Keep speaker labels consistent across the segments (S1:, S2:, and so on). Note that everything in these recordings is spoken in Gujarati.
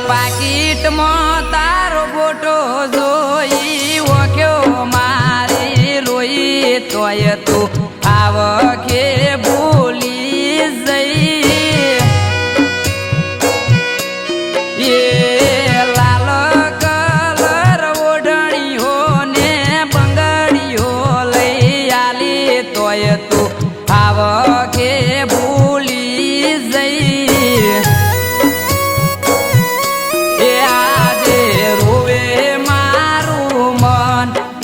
S1: પાકીટમાં તારો ફોટો જોઈ ઓખ્યો મારી રોઈ તોય તું આવખે ભૂલી જઈ એ લાલ કલર ઓઢણીઓ ને બંગડીઓ લઈ આલી તોય તું આવખે ભૂલી જઈ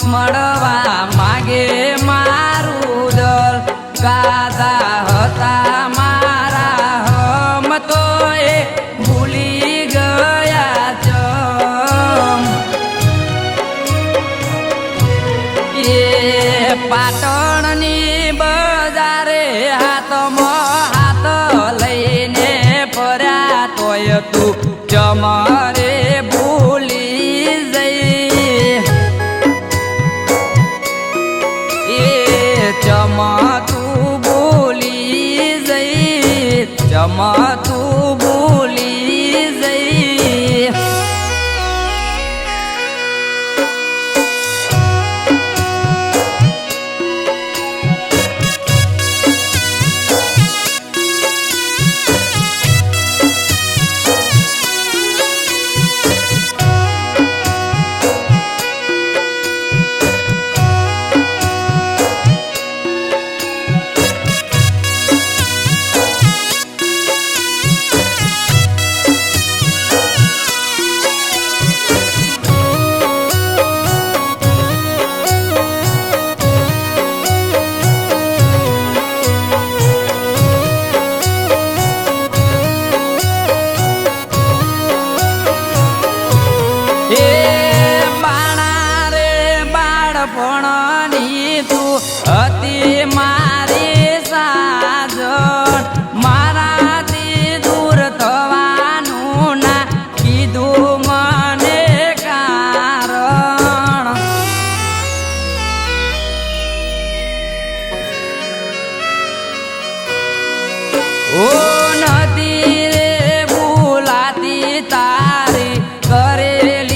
S1: મળવા માગે મારું દલ ગાધા હતા મારા હમ તો એ ભૂલી ગયા ચમ એ પાટણની બજારે હાથમાં હાથ લઈને ફર્યા તોય તું ચમરે ભૂલી જઈ તું ભૂલી જઈ તું ભૂલી જઈ ભણની તું હતી મારી સાજણ મારાથી દૂર થવાનું ના કીધું મને કારણ ઓ નથી રે ભૂલાતી તારી કરેલી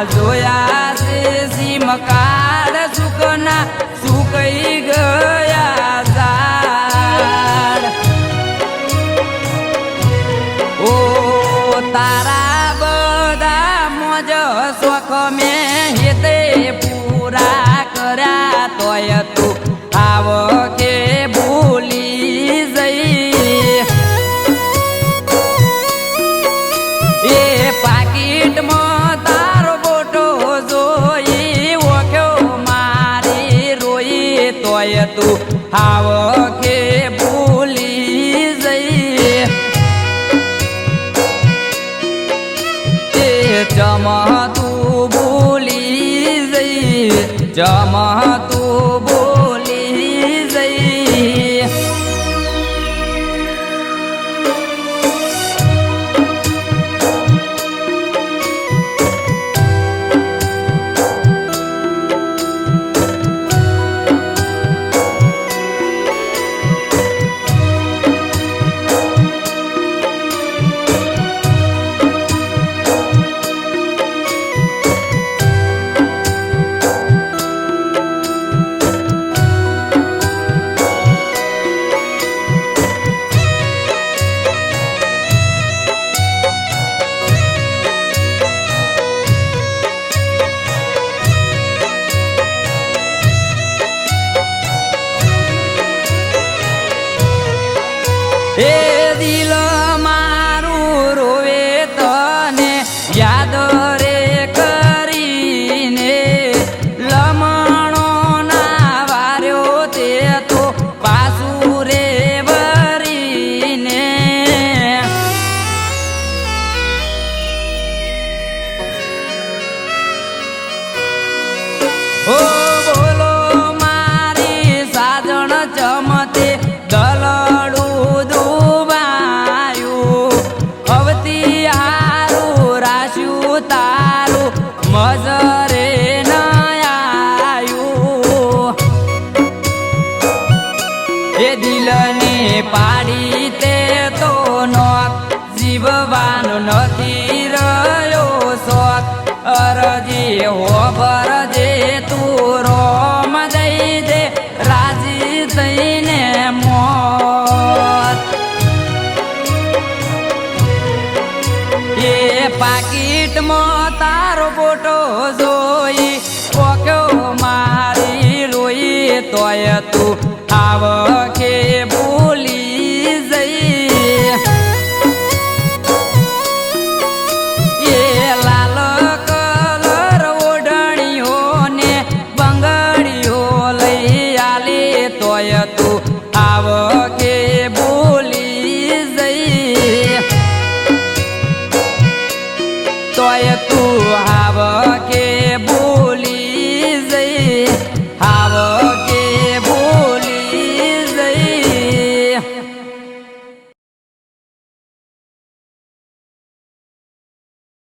S1: જોયા છે સીમ કાળ સુકના સુકઈ ગયા ઝાડ ઓ તારા બધા મોજ શોખ મેં હેતે પૂરા કર્યા તોય તું આવો કે ભૂલી જઈ એ પાકીટમાં તોય તું આવો કે ભૂલી જઈ જમ તું ભૂલી જઈ જમ તું ભૂલી જઈ એ દિલની પાડી તે તો નોત જીવવાનો નથી રહ્યો શોખ અરજી હો ભરજે તું રો